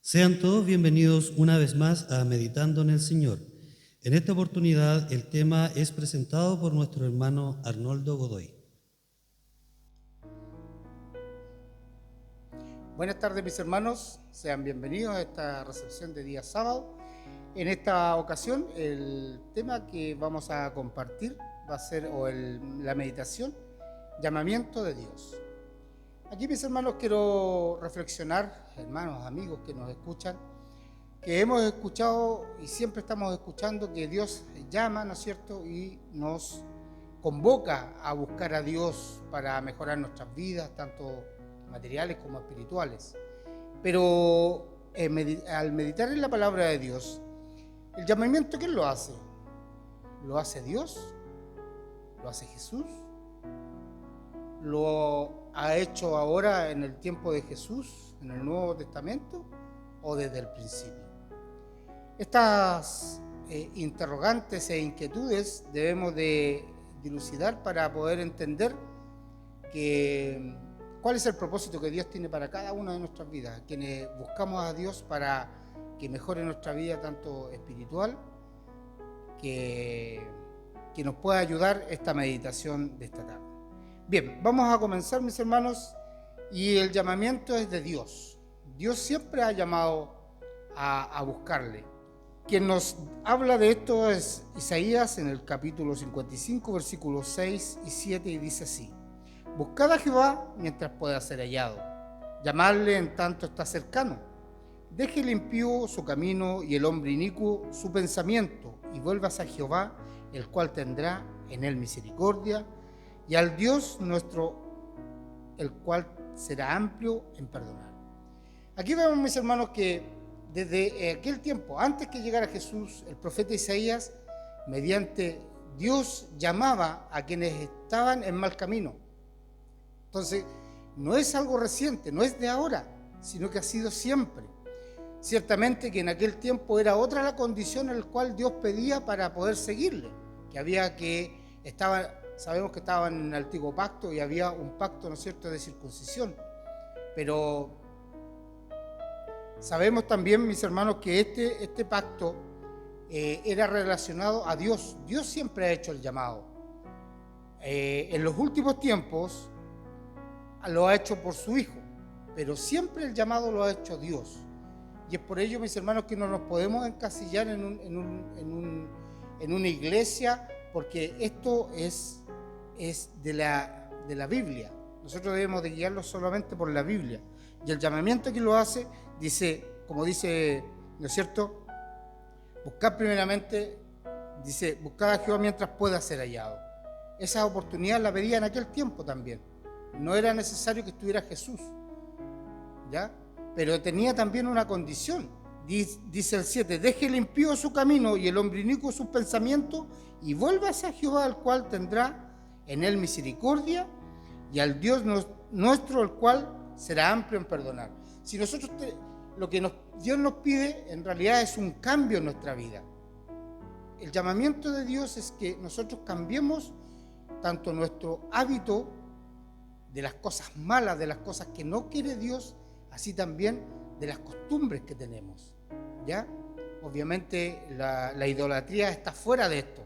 Sean todos bienvenidos una vez más a Meditando en el Señor. En esta oportunidad el tema es presentado por nuestro hermano Arnoldo Godoy. Buenas tardes, mis hermanos, sean bienvenidos a esta recepción de día sábado. En esta ocasión el tema que vamos a compartir va a ser la meditación, llamamiento de Dios. Aquí, mis hermanos, quiero reflexionar, hermanos, amigos que nos escuchan, que hemos escuchado y siempre estamos escuchando que Dios llama, ¿no es cierto?, y nos convoca a buscar a Dios para mejorar nuestras vidas, tanto materiales como espirituales. Pero al meditar en la palabra de Dios, el llamamiento, ¿quién lo hace? ¿Lo hace Dios? ¿Lo hace Jesús? ¿Lo ha hecho ahora en el tiempo de Jesús, en el Nuevo Testamento, o desde el principio? Estas interrogantes e inquietudes debemos de dilucidar para poder entender cuál es el propósito que Dios tiene para cada una de nuestras vidas, quienes buscamos a Dios para que mejore nuestra vida tanto espiritual, que nos pueda ayudar esta meditación de esta tarde. Bien, vamos a comenzar, mis hermanos, y el llamamiento es de Dios. Dios siempre ha llamado a buscarle. Quien nos habla de esto es Isaías en el capítulo 55, versículos 6 y 7, y dice así: Buscad a Jehová mientras pueda ser hallado, llamadle en tanto está cercano. Deje el impío su camino y el hombre inicuo su pensamiento, y vuelvas a Jehová, el cual tendrá en él misericordia, y al Dios nuestro, el cual será amplio en perdonar. Aquí vemos, mis hermanos, que desde aquel tiempo, antes que llegara Jesús, el profeta Isaías, mediante Dios, llamaba a quienes estaban en mal camino. Entonces, no es algo reciente, no es de ahora, sino que ha sido siempre. Ciertamente que en aquel tiempo era otra la condición en la cual Dios pedía para poder seguirle, sabemos que estaban en el antiguo pacto y había un pacto, ¿no es cierto?, de circuncisión. Pero sabemos también, mis hermanos, que este pacto era relacionado a Dios. Dios siempre ha hecho el llamado. En los últimos tiempos lo ha hecho por su Hijo, pero siempre el llamado lo ha hecho Dios. Y es por ello, mis hermanos, que no nos podemos encasillar en una iglesia, porque esto es de la Biblia. Nosotros debemos de guiarlo solamente por la Biblia. Y el llamamiento que lo hace, dice, como dice, ¿no es cierto?, buscad primeramente, dice, buscad a Jehová mientras pueda ser hallado. Esa oportunidad la pedía en aquel tiempo también. No era necesario que estuviera Jesús, ¿ya? Pero tenía también una condición. Dice el 7, deje el impío su camino y el hombre inicuo sus pensamientos, y vuélvase a Jehová, el cual tendrá en él misericordia, y al Dios nuestro, el cual será amplio en perdonar. Si nosotros lo que Dios nos pide en realidad es un cambio en nuestra vida. El llamamiento de Dios es que nosotros cambiemos tanto nuestro hábito de las cosas malas, de las cosas que no quiere Dios, así también de las costumbres que tenemos, ¿ya? Obviamente la idolatría está fuera de esto.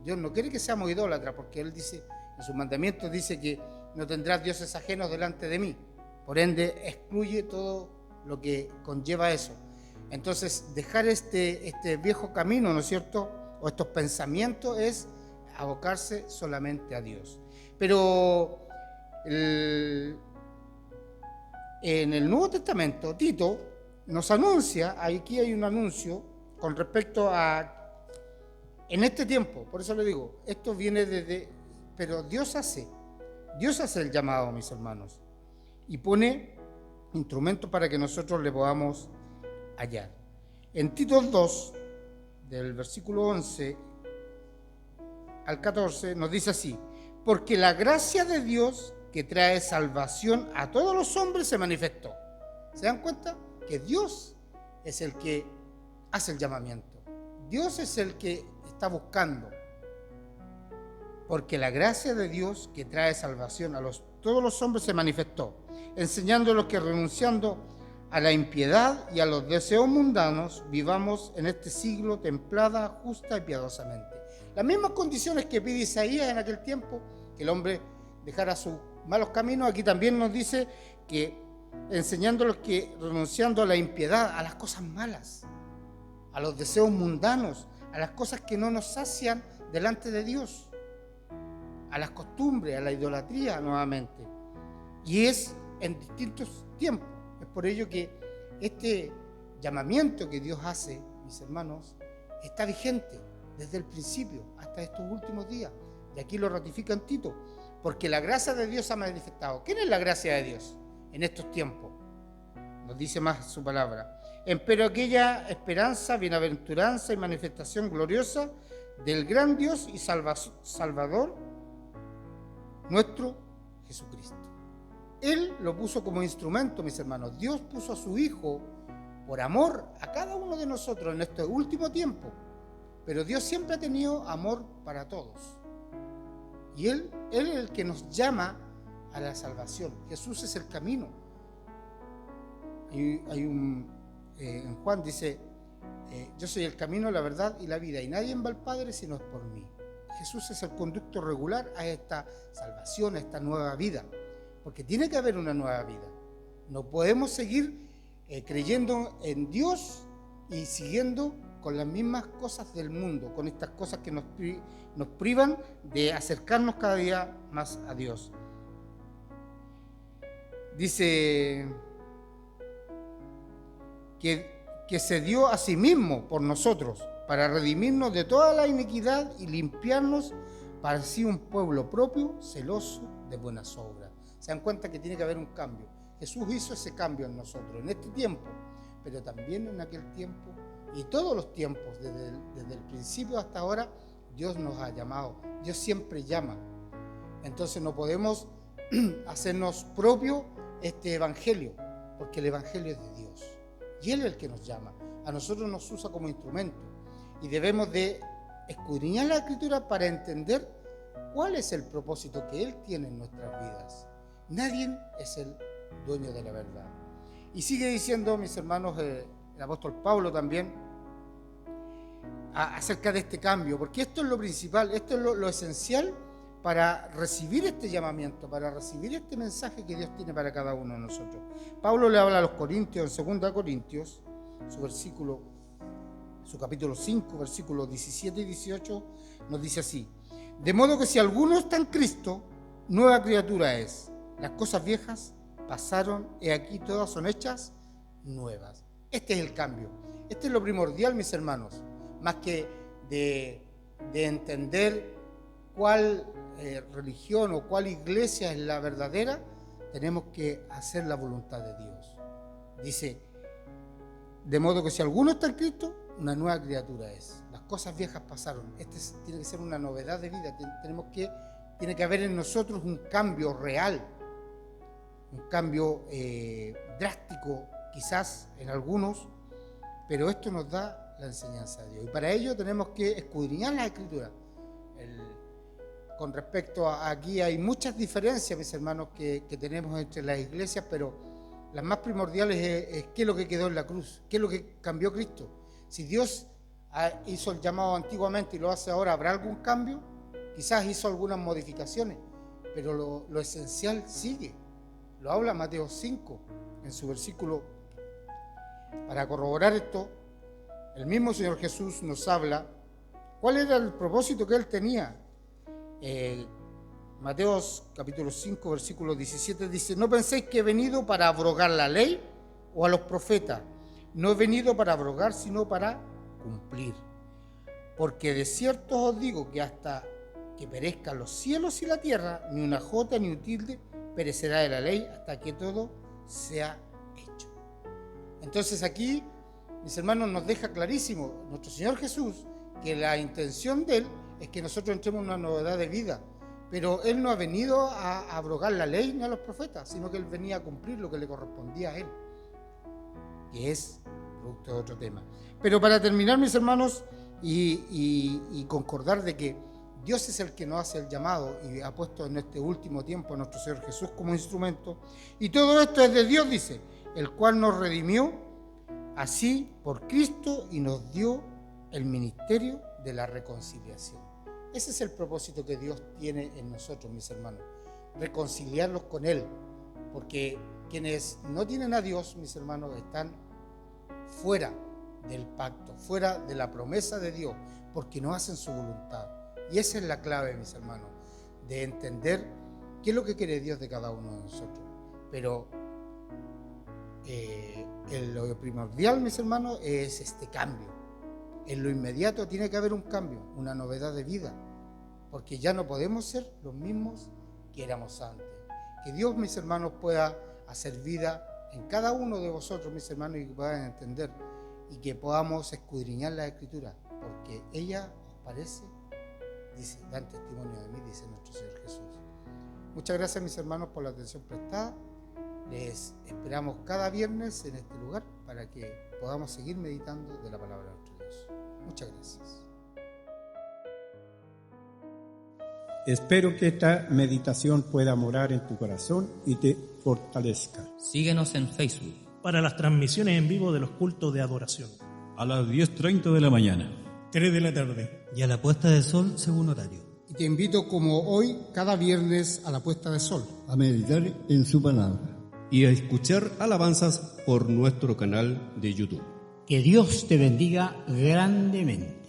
Dios no quiere que seamos idólatras, porque Él dice, en sus mandamientos dice que no tendrás dioses ajenos delante de mí. Por ende, excluye todo lo que conlleva eso. Entonces, dejar este viejo camino, ¿no es cierto?, o estos pensamientos, es abocarse solamente a Dios. Pero en el Nuevo Testamento, Tito nos anuncia, aquí hay un anuncio con respecto a, en este tiempo, por eso le digo, esto viene pero Dios hace el llamado, mis hermanos, y pone instrumentos para que nosotros le podamos hallar. En Tito 2, del versículo 11 al 14, nos dice así: porque la gracia de Dios que trae salvación a todos los hombres se manifestó. ¿Se dan cuenta? Que Dios es el que hace el llamamiento. Dios es el que está buscando. Porque la gracia de Dios que trae salvación a todos los hombres se manifestó, enseñándolos que renunciando a la impiedad y a los deseos mundanos, vivamos en este siglo templada, justa y piadosamente. Las mismas condiciones que pide Isaías en aquel tiempo, que el hombre dejara sus malos caminos, aquí también nos dice que enseñándolos que renunciando a la impiedad, a las cosas malas, a los deseos mundanos, a las cosas que no nos sacian delante de Dios, a las costumbres, a la idolatría nuevamente. Y es en distintos tiempos. Es por ello que este llamamiento que Dios hace, mis hermanos, está vigente desde el principio hasta estos últimos días. Y aquí lo ratifica en Tito, porque la gracia de Dios ha manifestado. ¿Quién es la gracia de Dios en estos tiempos? Nos dice más su palabra. Empero aquella esperanza, bienaventuranza y manifestación gloriosa del gran Dios y Salvador, nuestro Jesucristo. Él lo puso como instrumento, mis hermanos. Dios puso a su Hijo por amor a cada uno de nosotros en este último tiempo. Pero Dios siempre ha tenido amor para todos. Y Él es el que nos llama a la salvación. Jesús es el camino. En Juan dice, yo soy el camino, la verdad y la vida, y nadie va al Padre si no es por mí. Jesús es el conducto regular a esta salvación, a esta nueva vida. Porque tiene que haber una nueva vida. No podemos seguir creyendo en Dios y siguiendo con las mismas cosas del mundo, con estas cosas que nos privan de acercarnos cada día más a Dios. Dice que se dio a sí mismo por nosotros, para redimirnos de toda la iniquidad y limpiarnos para sí un pueblo propio, celoso de buenas obras. Se dan cuenta que tiene que haber un cambio. Jesús hizo ese cambio en nosotros, en este tiempo, pero también en aquel tiempo y todos los tiempos, desde el principio hasta ahora, Dios nos ha llamado. Dios siempre llama. Entonces no podemos hacernos propio este evangelio, porque el evangelio es de Dios. Y Él es el que nos llama. A nosotros nos usa como instrumento. Y debemos de escudriñar la Escritura para entender cuál es el propósito que Él tiene en nuestras vidas. Nadie es el dueño de la verdad. Y sigue diciendo, mis hermanos, el apóstol Pablo también, acerca de este cambio, porque esto es lo principal, esto es lo esencial para recibir este llamamiento, para recibir este mensaje que Dios tiene para cada uno de nosotros. Pablo le habla a los Corintios, en 2 Corintios, su capítulo 5, versículos 17 y 18, nos dice así: de modo que si alguno está en Cristo, nueva criatura es. Las cosas viejas pasaron, y aquí todas son hechas nuevas. Este es el cambio. Este es lo primordial, mis hermanos. Más que de entender cuál religión o cuál iglesia es la verdadera, tenemos que hacer la voluntad de Dios. Dice, de modo que si alguno está en Cristo, una nueva criatura es. Las cosas viejas pasaron. Tiene que ser una novedad de vida. Tiene que haber en nosotros un cambio real, un cambio drástico, quizás en algunos, pero esto nos da la enseñanza de Dios. Y para ello tenemos que escudriñar las Escrituras. Con respecto a aquí hay muchas diferencias, mis hermanos, que tenemos entre las iglesias, pero las más primordiales es qué es lo que quedó en la cruz, qué es lo que cambió Cristo. Si Dios hizo el llamado antiguamente y lo hace ahora, ¿habrá algún cambio? Quizás hizo algunas modificaciones, pero lo esencial sigue. Lo habla Mateo 5 en su versículo. Para corroborar esto, el mismo Señor Jesús nos habla cuál era el propósito que Él tenía. Mateo capítulo 5, versículo 17 dice: no penséis que he venido para abrogar la ley o a los profetas. No he venido para abrogar, sino para cumplir. Porque de cierto os digo que hasta que perezcan los cielos y la tierra, ni una jota ni un tilde perecerá de la ley hasta que todo sea hecho. Entonces aquí, mis hermanos, nos deja clarísimo nuestro Señor Jesús que la intención de Él es que nosotros entremos en una novedad de vida. Pero Él no ha venido a abrogar la ley ni a los profetas, sino que Él venía a cumplir lo que le correspondía a Él, que es producto de otro tema. Pero para terminar, mis hermanos, y concordar de que Dios es el que nos hace el llamado y ha puesto en este último tiempo a nuestro Señor Jesús como instrumento, y todo esto es de Dios, dice, el cual nos redimió así por Cristo y nos dio el ministerio de la reconciliación. Ese es el propósito que Dios tiene en nosotros, mis hermanos, reconciliarlos con Él, porque quienes no tienen a Dios, mis hermanos, están fuera del pacto, fuera de la promesa de Dios, porque no hacen su voluntad. Y esa es la clave, mis hermanos, de entender qué es lo que quiere Dios de cada uno de nosotros. Pero lo primordial, mis hermanos, es este cambio. En lo inmediato tiene que haber un cambio, una novedad de vida, porque ya no podemos ser los mismos que éramos antes. Que Dios, mis hermanos, pueda hacer vida en cada uno de vosotros, mis hermanos, y que puedan entender y que podamos escudriñar la Escritura, porque ella os parece, dice, dan testimonio de mí, dice nuestro Señor Jesús. Muchas gracias, mis hermanos, por la atención prestada. Les esperamos cada viernes en este lugar para que podamos seguir meditando de la palabra de nuestro Dios. Muchas gracias. Espero que esta meditación pueda morar en tu corazón y te fortalezca. Síguenos en Facebook. Para las transmisiones en vivo de los cultos de adoración. A las 10:30 de la mañana. 3 de la tarde. Y a la puesta de sol según horario. Y te invito, como hoy, cada viernes a la puesta de sol, a meditar en su palabra y a escuchar alabanzas por nuestro canal de YouTube. Que Dios te bendiga grandemente.